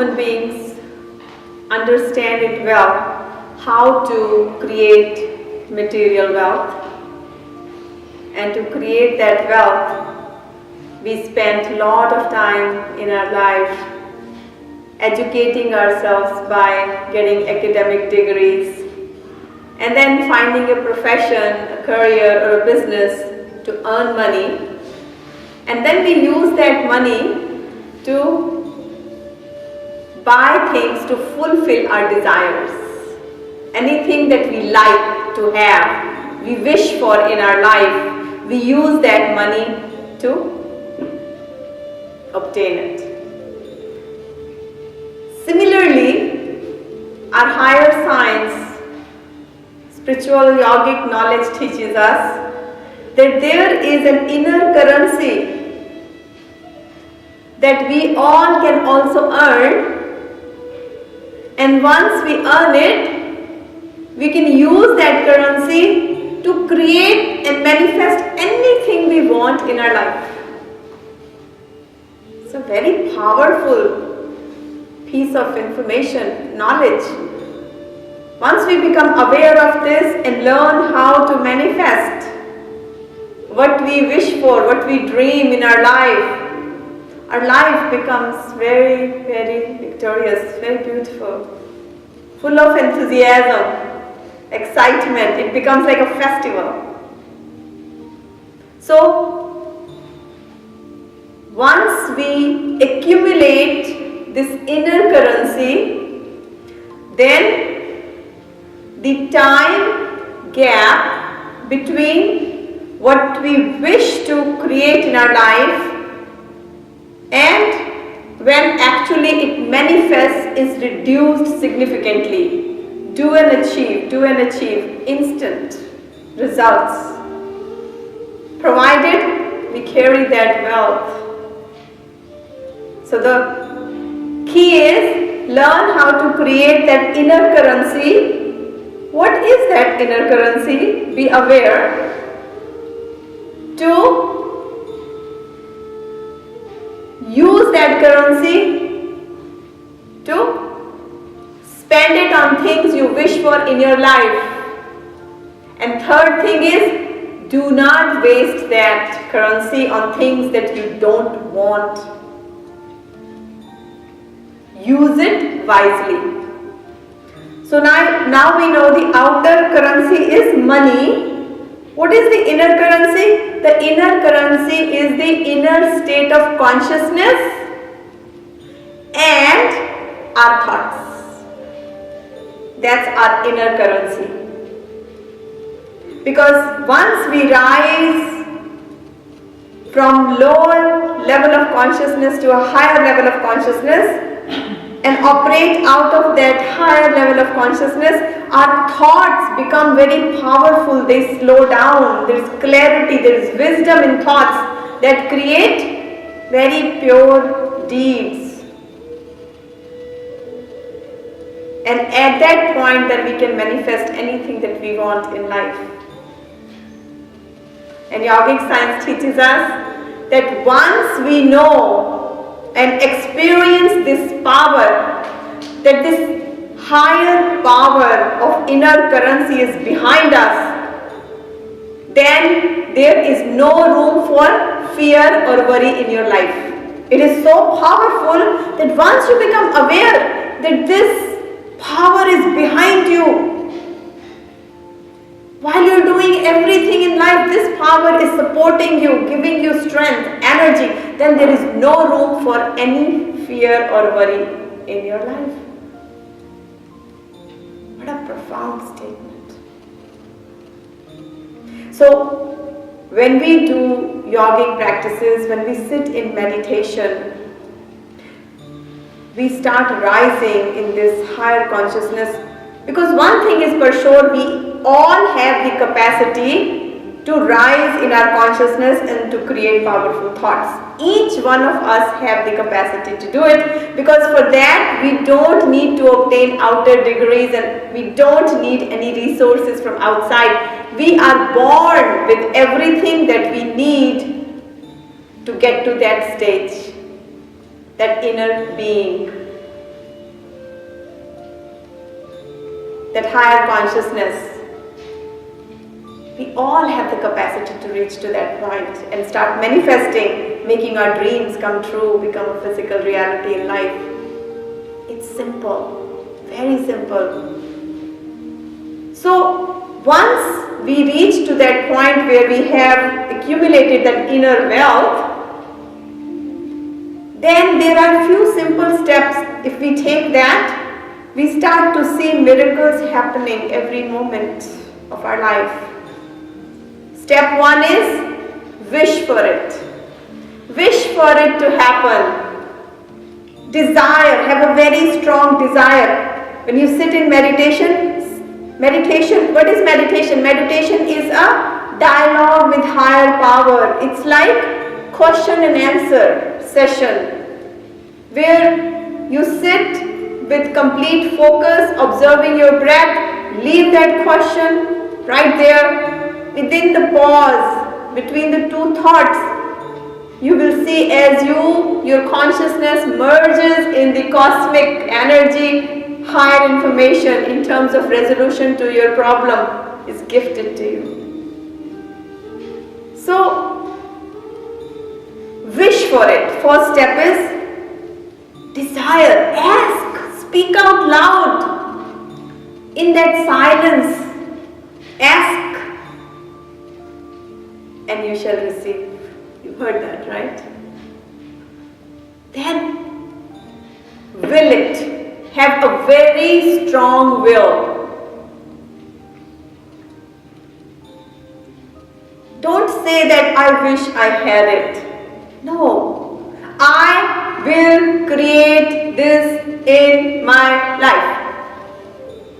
human beings understand it well, how to create material wealth. And to create that wealth, we spent a lot of time in our life educating ourselves by getting academic degrees and then finding a profession, a career or a business to earn money. And then we use that money to buy things to fulfill our desires. Anything that we like to have, we wish for in our life, we use that money to obtain it. Similarly, our higher science, spiritual yogic knowledge teaches us that there is an inner currency that we all can also earn, and once we earn it, we can use that currency to create and manifest anything we want in our life. It's a very powerful piece of information, knowledge. Once we become aware of this and learn how to manifest what we wish for, what we dream in our life becomes very, very victorious, very beautiful, full of enthusiasm, excitement. It becomes like a festival. So, once we accumulate this inner currency, then the time gap between what we wish to create in our life and when actually it manifests is reduced significantly. Do and achieve instant results, provided we carry that wealth. So the key is learn how to create that inner currency. What is that inner currency? Be aware. To use that currency to spend it on things you wish for in your life. And third thing is, do not waste that currency on things that you don't want. Use it wisely. So now we know the outer currency is money. What is the inner currency? The inner currency is the inner state of consciousness and our thoughts. That's our inner currency. Because once we rise from lower level of consciousness to a higher level of consciousness and operate out of that higher level of consciousness, our thoughts become very powerful. They slow down. There is clarity, there is wisdom in thoughts that create very pure deeds. And at that point, then we can manifest anything that we want in life. And yogic science teaches us that once we know and experience this power, that this higher power of inner currency is behind us, then there is no room for fear or worry in your life. It is so powerful that once you become aware that this power is behind you, while you're doing everything in life, this power is supporting you, giving you strength, energy, then there is no room for any fear or worry in your life. What a profound statement. So, when we do yogic practices, when we sit in meditation, we start rising in this higher consciousness. Because one thing is for sure, we all have the capacity to rise in our consciousness and to create powerful thoughts. Each one of us have the capacity to do it, because for that we don't need to obtain outer degrees and we don't need any resources from outside. We are born with everything that we need to get to that stage, that inner being, that higher consciousness. We all have the capacity to reach to that point and start manifesting, making our dreams come true, become a physical reality in life. It's simple, very simple. So once we reach to that point where we have accumulated that inner wealth, then there are few simple steps. If we take that, we start to see miracles happening every moment of our life. Step 1 is wish for it. Wish for it to happen. Desire, have a very strong desire. When you sit in meditation, what is meditation? Meditation is a dialogue with higher power. It's like question and answer session where you sit with complete focus, observing your breath, leave that question right there. Within the pause, between the two thoughts, you will see as your consciousness merges in the cosmic energy, higher information in terms of resolution to your problem is gifted to you. So, wish for it. First step is desire. Ask. Speak out loud. In that silence, ask. And you shall receive. You heard that, right? Then will it. Have a very strong will. Don't say that I wish I had it. No. I will create this in my life.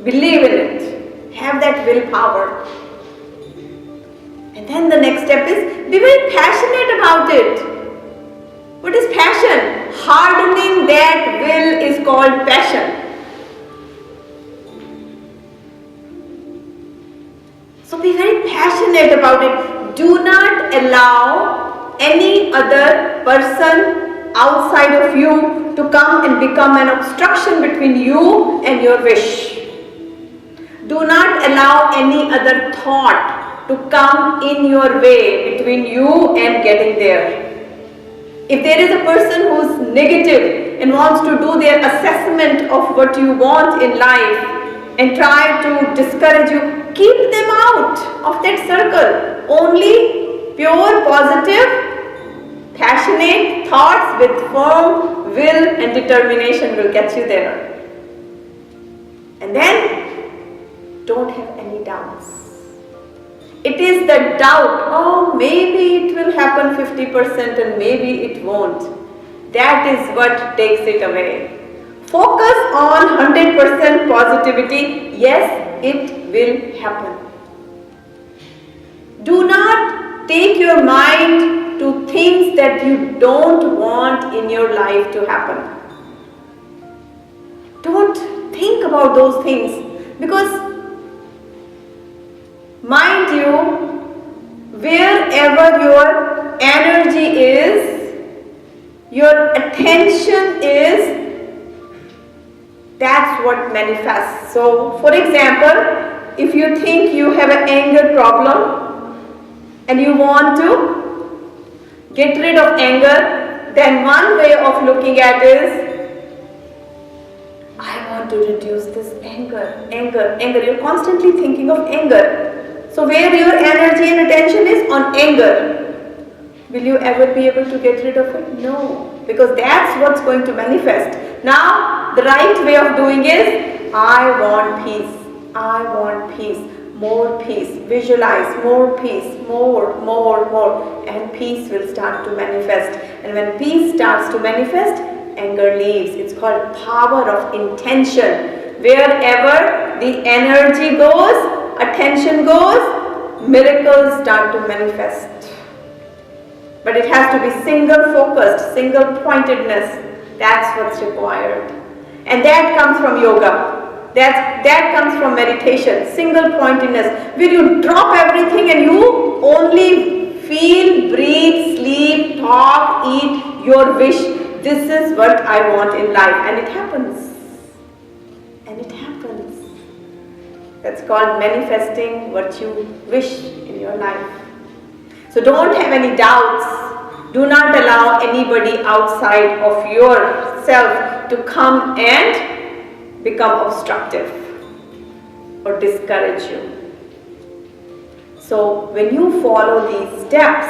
Believe in it. Have that willpower. And then the next step is be very passionate about it. What is passion? Hardening that will is called passion. So be very passionate about it. Do not allow any other person outside of you to come and become an obstruction between you and your wish. Do not allow any other thought to come in your way between you and getting there. If there is a person who's negative and wants to do their assessment of what you want in life and try to discourage you, keep them out of that circle. Only pure, positive, passionate thoughts with firm will and determination will get you there. And then, don't have any doubts. It is the doubt, oh, maybe it will happen 50% and maybe it won't. That is what takes it away. Focus on 100% positivity. Yes, it will happen. Do not take your mind to things that you don't want in your life to happen. Don't think about those things, because mind you, wherever your energy is, your attention is, that's what manifests. So, for example, if you think you have an anger problem and you want to get rid of anger, then one way of looking at is, I want to reduce this anger. You're constantly thinking of anger. So where your energy and attention is on anger, will you ever be able to get rid of it? No, because that's what's going to manifest. Now, the right way of doing is, I want peace, more peace, visualize more peace, more, and peace will start to manifest. And when peace starts to manifest, anger leaves. It's called power of intention. Wherever the energy goes, attention goes, miracles start to manifest. But it has to be single focused, single pointedness. That's what's required. And that comes from yoga. That comes from meditation, single pointedness, where you drop everything and you only feel, breathe, sleep, talk, eat your wish. This is what I want in life. And it happens. That's called manifesting what you wish in your life. So don't have any doubts. Do not allow anybody outside of yourself to come and become obstructive or discourage you. So when you follow these steps,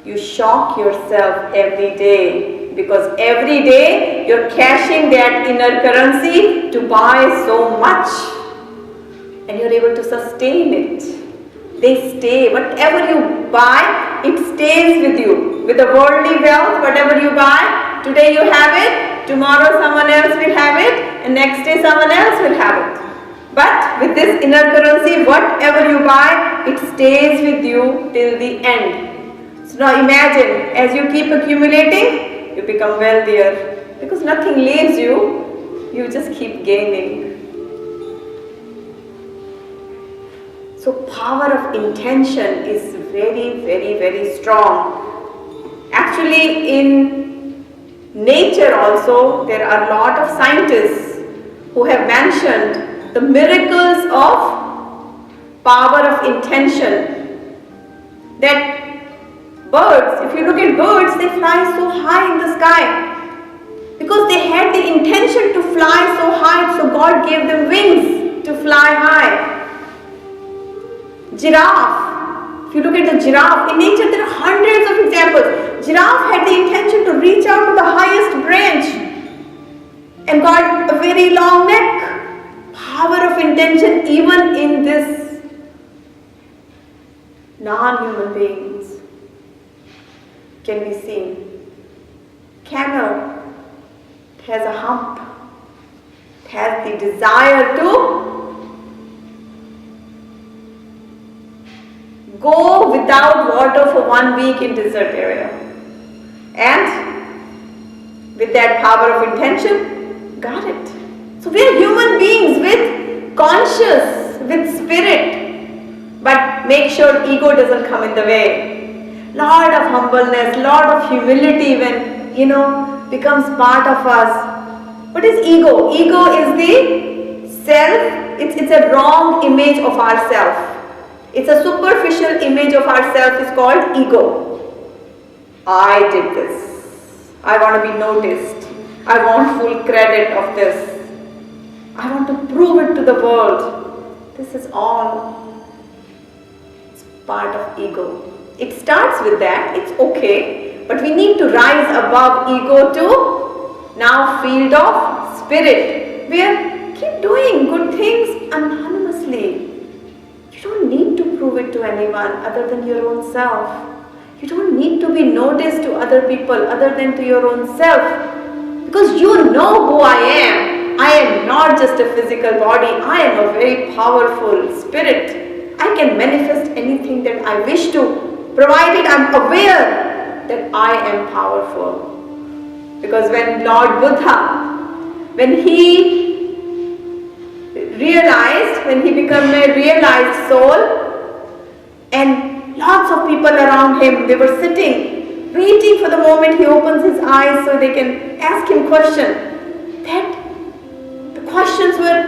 you shock yourself every day, because every day you're cashing that inner currency to buy so much, and you're able to sustain it. They stay. Whatever you buy, it stays with you. With the worldly wealth, whatever you buy, today you have it, tomorrow someone else will have it, and next day someone else will have it. But with this inner currency, whatever you buy, it stays with you till the end. So now imagine, as you keep accumulating, you become wealthier, because nothing leaves you, you just keep gaining. So power of intention is very, very, very strong. Actually, in nature also, there are a lot of scientists who have mentioned the miracles of power of intention. That birds, if you look at birds, they fly so high in the sky because they had the intention to fly so high, so God gave them wings to fly high. Giraffe, if you look at the giraffe, in nature there are hundreds of examples. Giraffe had the intention to reach out to the highest branch and got a very long neck. Power of intention even in this non-human beings can be seen. Camel, it has a hump. It has the desire to go without water for 1 week in desert area. And with that power of intention, got it. So we are human beings with conscious, with spirit. But make sure ego doesn't come in the way. Lot of humbleness, lot of humility when, becomes part of us. What is ego? Ego is the self, it's a wrong image of ourself. It's a superficial image of ourself is called ego. I did this. I want to be noticed. I want full credit of this. I want to prove it to the world. This is all. It's part of ego. It starts with that. It's okay. But we need to rise above ego to now field of spirit, where keep doing good things anonymously. You don't need to prove it to anyone other than your own self. You don't need to be noticed to other people other than to your own self. Because you know who I am. I am not just a physical body. I am a very powerful spirit. I can manifest anything that I wish to, provided I am aware that I am powerful. Because when Lord Buddha, when he became a realized soul, and lots of people around him, they were sitting, waiting for the moment he opens his eyes so they can ask him questions. That the questions were,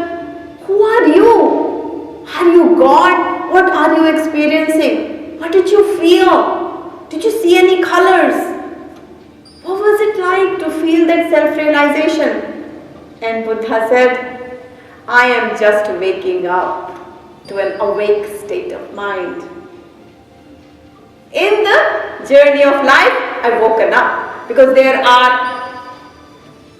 who are you? Are you God? What are you experiencing? What did you feel? Did you see any colors? What was it like to feel that self-realization? And Buddha said, I am just waking up to an awake state of mind. In the journey of life, I've woken up because there are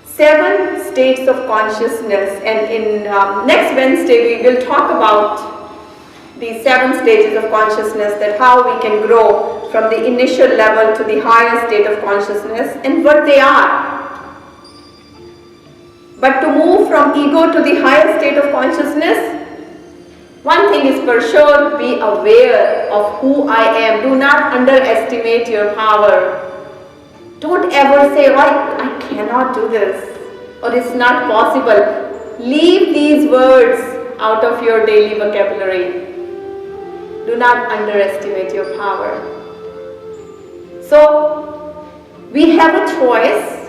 7 states of consciousness, and in next Wednesday we will talk about the 7 stages of consciousness, that how we can grow from the initial level to the higher state of consciousness and what they are. But to move from ego to the higher state of consciousness, one thing is for sure, be aware of who I am. Do not underestimate your power. Don't ever say, I cannot do this, or it's not possible. Leave these words out of your daily vocabulary. Do not underestimate your power. So, we have a choice.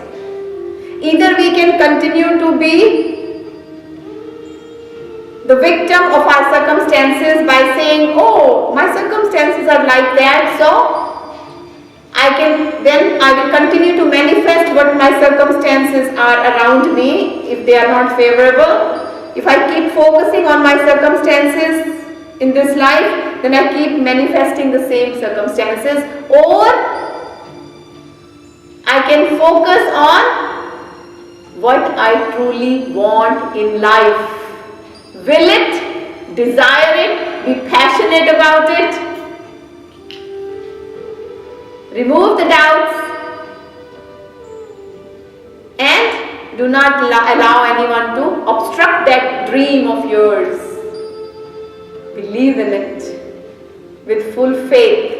Either we can continue to be the victim of our circumstances by saying, oh, my circumstances are like that, so I will continue to manifest what my circumstances are around me if they are not favorable. If I keep focusing on my circumstances in this life, then I keep manifesting the same circumstances. Or I can focus on what I truly want in life. Will it, desire it, be passionate about it. Remove the doubts and do not allow anyone to obstruct that dream of yours. Believe in it with full faith.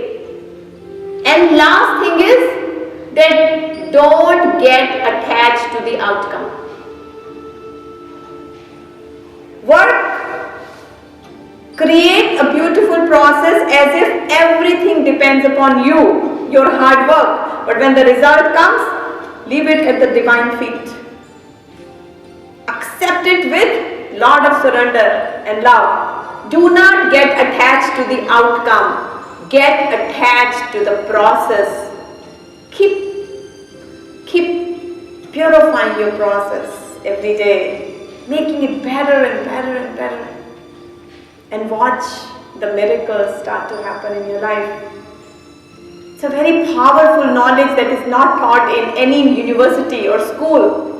And last thing is that don't get attached to the outcome. Work, create a beautiful process as if everything depends upon you, your hard work. But when the result comes, leave it at the divine feet. Accept it with lot of surrender and love. Do not get attached to the outcome. Get attached to the process. Keep purifying your process every day, making it better and better and better. And watch the miracles start to happen in your life. It's a very powerful knowledge that is not taught in any university or school.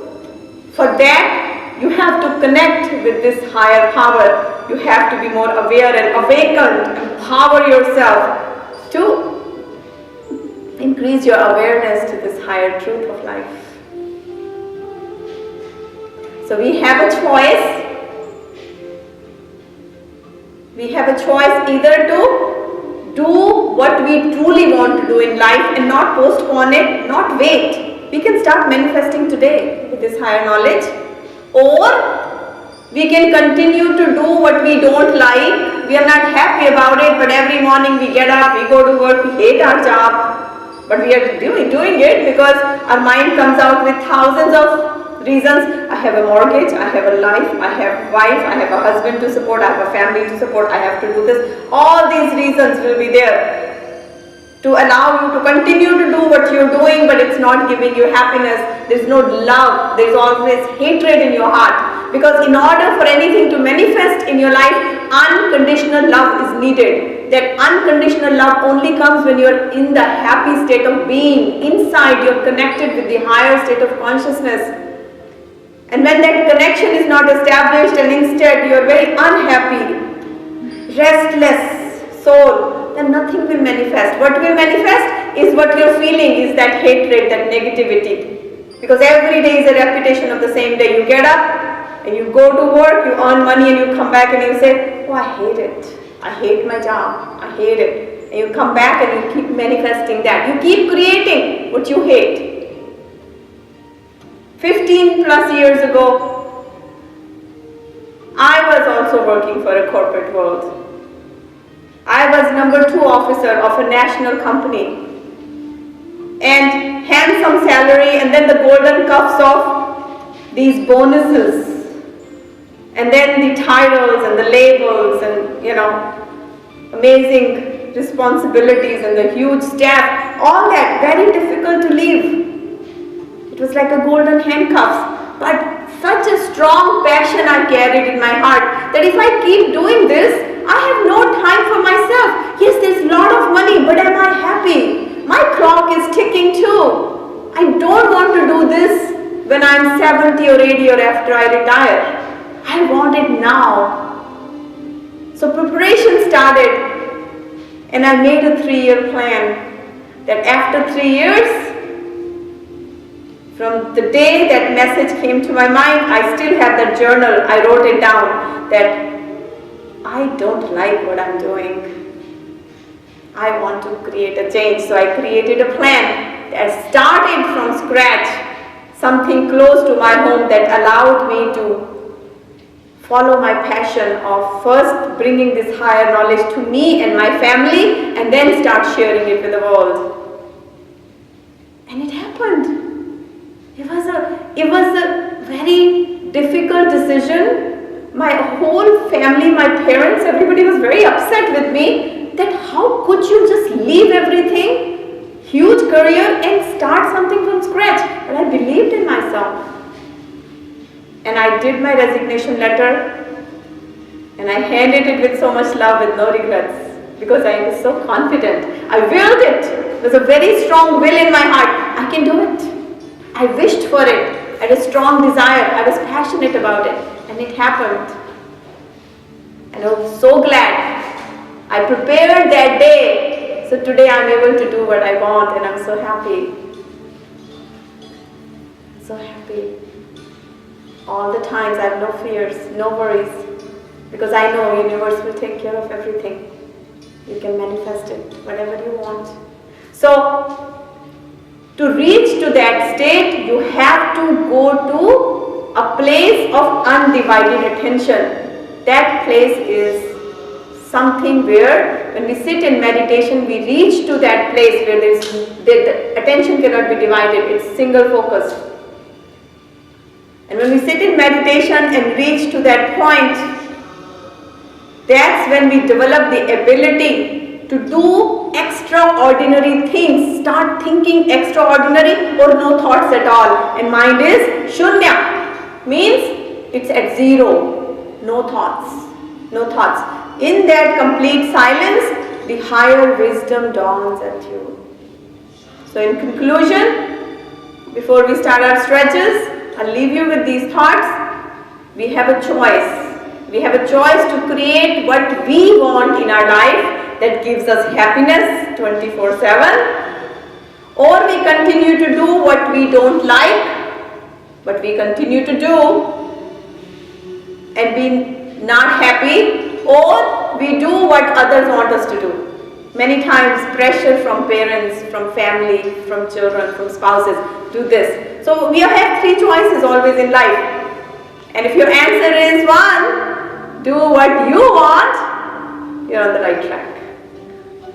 For that, you have to connect with this higher power. You have to be more aware and awakened. Empower yourself to increase your awareness to this higher truth of life. So we have a choice. We have a choice either to do what we truly want to do in life and not postpone it, not wait. We can start manifesting today with this higher knowledge. Or we can continue to do what we don't like. We are not happy about it, but every morning we get up, we go to work, we hate our job. But we are doing it because our mind comes out with thousands of reasons. I have a mortgage, I have a life, I have a wife, I have a husband to support, I have a family to support, I have to do this. All these reasons will be there to allow you to continue to do what you're doing, but it's not giving you happiness. There's no love, there's always hatred in your heart. Because in order for anything to manifest in your life, unconditional love is needed. That unconditional love only comes when you're in the happy state of being. Inside, you're connected with the higher state of consciousness. And when that connection is not established and instead you're very unhappy, restless soul, then nothing will manifest. What will manifest is what you're feeling, is that hatred, that negativity. Because every day is a repetition of the same day. You get up and you go to work, you earn money and you come back and you say, oh, I hate it. I hate my job. I hate it. And you come back and you keep manifesting that. You keep creating what you hate. 15 plus years ago, I was also working for a corporate world. I was number 2 officer of a national company. And handsome salary and then the golden cuffs of these bonuses. And then the titles and the labels and, amazing responsibilities and the huge staff. All that, very difficult to leave. It was like a golden handcuffs, but such a strong passion I carried in my heart that if I keep doing this, I have no time for myself. Yes, there's a lot of money, but am I happy? My clock is ticking too. I don't want to do this when I'm 70 or 80 or after I retire. I want it now. So preparation started and I made a 3-year plan that after 3 years, from the day that message came to my mind, I still have that journal. I wrote it down that I don't like what I'm doing. I want to create a change. So I created a plan that started from scratch, something close to my home that allowed me to follow my passion of first bringing this higher knowledge to me and my family and then start sharing it with the world. And it happened. It was a very difficult decision. my whole family, my parents, everybody was very upset with me that how could you just leave everything, huge career, and start something from scratch. But I believed in myself. And I did my resignation letter and I handed it with so much love, with no regrets, because I was so confident. I willed it. There was a very strong will in my heart. I can do it. I wished for it. I had a strong desire. I was passionate about it. And it happened. And I was so glad. I prepared that day. So today I'm able to do what I want and I'm so happy. So happy. All the times I have no fears, no worries. Because I know universe will take care of everything. You can manifest it, whatever you want. So, to reach to that state, you have to go to a place of undivided attention. That place is something where, when we sit in meditation, we reach to that place where the attention cannot be divided. It's single focused. And when we sit in meditation and reach to that point, that's when we develop the ability to do extraordinary things. Start thinking extraordinary or no thoughts at all. And mind is shunya. Means it's at zero. No thoughts. No thoughts. In that complete silence, the higher wisdom dawns at you. So in conclusion, before we start our stretches, I'll leave you with these thoughts. We have a choice. We have a choice to create what we want in our life that gives us happiness 24/7, or we continue to do what we don't like, but we continue to do and be not happy, or we do what others want us to do. Many times pressure from parents, from family, from children, from spouses, do this. So we have three choices always in life. And if your answer is one, do what you want, you're on the right track.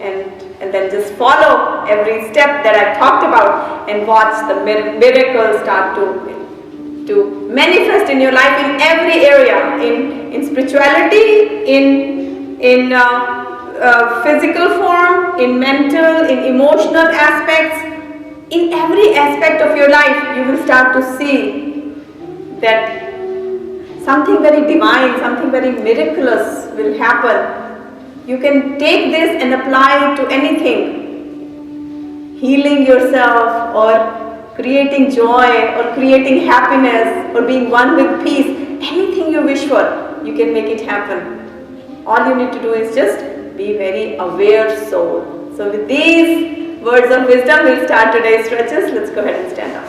And then just follow every step that I've talked about and watch the miracles start to manifest in your life in every area, in spirituality, in physical form, in mental, in emotional aspects. In every aspect of your life, you will start to see that something very divine, something very miraculous will happen. You can take this and apply it to anything. Healing yourself, or creating joy, or creating happiness, or being one with peace. Anything you wish for, you can make it happen. All you need to do is just be very aware soul. So with these words of wisdom, we'll start today's stretches. Let's go ahead and stand up.